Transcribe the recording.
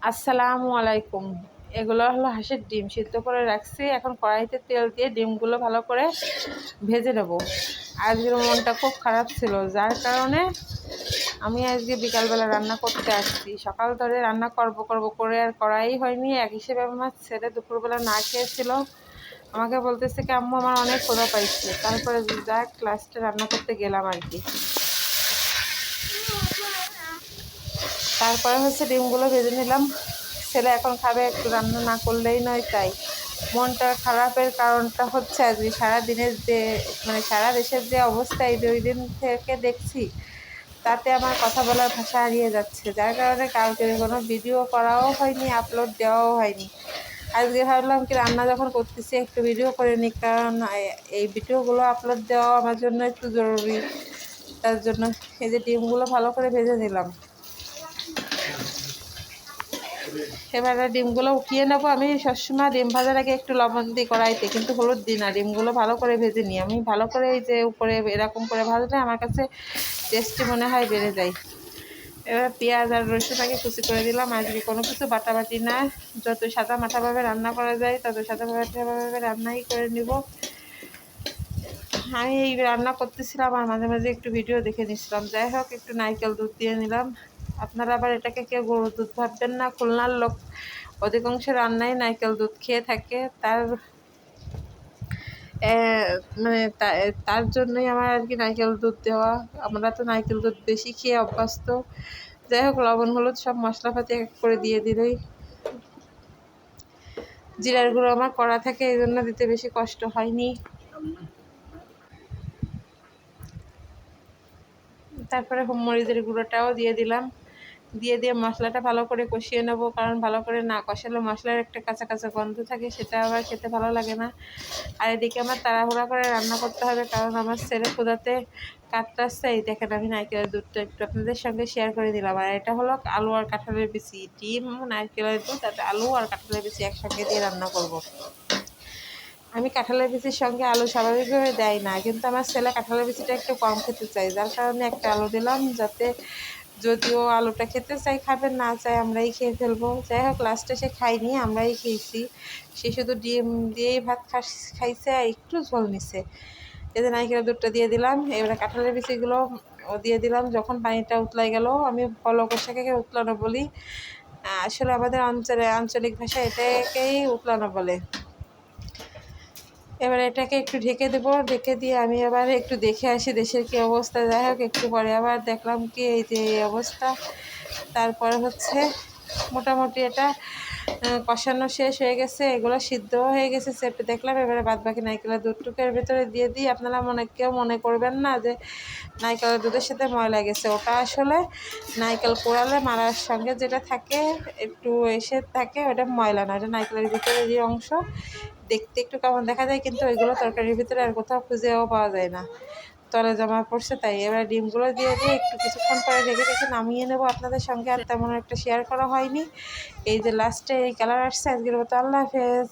আসসালামু আলাইকুম। এগুলো হলো হাঁসের ডিম সিদ্ধ করে রাখছি। এখন কড়াইতে তেল দিয়ে ডিমগুলো ভালো করে ভেজে নেব। আজকের মনটা খুব খারাপ ছিল, যার কারণে আমি আজকে বিকালবেলা রান্না করতে আসছি। সকাল ধরে রান্না করব করে আর করাই হয়নি। এক হিসেবে আমার ছেলে দুপুরবেলা না খেয়েছিল, আমাকে বলতেছে কি আম্মু আমার অনেক ক্ষুধা পাইছে। তারপরে যাক লাস্টে রান্না করতে গেলাম আর কি। তারপরে ডিমগুলো ভেজে নিলাম। ছেলে এখন খাবে, একটু রান্না না করলেই নয়। তাই মনটা খারাপের কারণটা আজকে সারাদিনের যে সারা দেশের যে অবস্থা এই 2 দিন থেকে দেখছি, তাতে আমার কথা বলার ভাষা হারিয়ে যাচ্ছে, যার কারণে কালকে কোনো ভিডিও করাও হয়নি, আপলোড দেওয়াও হয়নি। আজকে ভাবলাম কি রান্না যখন করতেছি একটু ভিডিও করে নিই, কারণ এই ভিডিওগুলো আপলোড দেওয়া আমার জন্য একটু জরুরি। তার জন্য এই যে ডিমগুলো ভালো করে ভেজে নিলাম। এবারে ডিমগুলো উঠিয়ে নেবো। আমি সবসময় ডিম ভাজার আগে একটু লবণ দিই কড়াইতে, কিন্তু হলুদ দিই না। ডিমগুলো ভালো করে ভেজে নিই আমি। ভালো করে এই যে উপরে এরকম করে ভাজলে আমার কাছে টেস্টি মনে হয়, বেড়ে যায়। এবার পেঁয়াজ আর রসুন আগে কুচি করে দিলাম। আজকে কোনো কিছু বাটাবাটি না, যত সাদা মাঠাভাবে রান্না করা যায় তত সাদা মাঠাভাবে রান্নাই করে নিব। আমি এই রান্না করতেছিলাম আর মাঝে মাঝে একটু ভিডিও দেখে নিচ্ছিলাম। যাই হোক, একটু নারকেল দুধ দিয়ে নিলাম। আপনারা আবার এটাকে কেউ গরুর দুধ ভাববেন না। খুলনার লোক অধিকাংশ রান্নায় নারকেল দুধ খেয়ে থাকে। তার জন্যই আমার আর কি নারকেল দুধ দেওয়া। আমরা তো নারকেল দুধ বেশি খেয়ে অভ্যস্ত। যাই হোক, লবণ হলুদ সব মশলাপাতি এক করে দিয়ে দিলেই। জিরার গুঁড়ো আমার করা থাকে, এই জন্য দিতে বেশি কষ্ট হয়নি। তারপরে মরিচের গুঁড়োটাও দিয়ে দিলাম। দিয়ে মশলাটা ভালো করে কষিয়ে নেবো, কারণ ভালো করে না কষালে মশলার একটা কাঁচা কাঁচা গন্ধ থাকে, সেটা আবার খেতে ভালো লাগে না। আর এদিকে আমার তাড়াহুড়া করে রান্না করতে হবে, কারণ আমার ছেলে ক্ষুধাতে কাতরাচ্ছে। এই দেখেন, আমি নারকেলের দুধটা একটু আপনাদের সঙ্গে শেয়ার করে দিলাম। আর এটা হলো আলু আর কাঁঠালের বিচি। ডিম, নারকেলের দুধ আর আলু আর কাঁঠালের বিচি একসঙ্গে দিয়ে রান্না করব। আমি কাঁঠালের বিচির সঙ্গে আলু স্বাভাবিকভাবে দেয় না, কিন্তু আমার ছেলে কাঁঠালের বিচিটা একটু কম খেতে চাই, যার কারণে একটা আলু দিলাম, যাতে যদিও আলুটা খেতে চাই খাবে, না চাই আমরাই খেয়ে ফেলবো। যাই হোক, লাস্টে সে খাইনি, আমরাই খেয়েছি। সে শুধু ডিম দিয়েই ভাত খাইছে আর একটু ঝোল নিছে। এতে নারকেলের দুধটা দিয়ে দিলাম। এবারে কাঁঠালের বিচিগুলো দিয়ে দিলাম। যখন পানিটা উতলাই গেল, আমি পলক শাকে উতলানো বলি। আসলে আমাদের আঞ্চলিক ভাষায় এটাকেই উতলানো বলে। এবার এটাকে একটু ঢেকে দেবো। ঢেকে দিয়ে আমি আবার একটু দেখে আসি দেশের কী অবস্থা। যাই হোক, একটু পরে আবার দেখলাম কি এই যে এই অবস্থা। তারপরে মোটামুটি এটা কষানো শেষ হয়ে গেছে, এগুলো সিদ্ধও হয়ে গেছে। চেপে দেখলাম। এবারে বাদবাকি নারকেলের দুধটুকের ভেতরে দিয়ে দিই। আপনারা কেউ মনে করবেন না যে নারকেলের দুধের সাথে ময়লা গেছে। ওটা আসলে নারকেল কোড়ালে মারার সঙ্গে যেটা থাকে, একটু এসে থাকে, ওটা ময়লা না, ওটা নারকেলের ভিতরে যে অংশ, দেখতে একটু কেমন দেখা যায়, কিন্তু ওইগুলো তরকারির ভিতরে আর কোথাও খুঁজেও পাওয়া যায় না, তলে জমা পড়ছে। তাই এবার ডিমগুলো দিয়ে একটু কিছুক্ষণ পরে রেখে নামিয়ে নেবো। আপনাদের সঙ্গে আর তেমন একটা শেয়ার করা হয়নি। এই যে লাস্টে এই কালার আসছে। আজকের মতো আল্লাহ হাফেজ।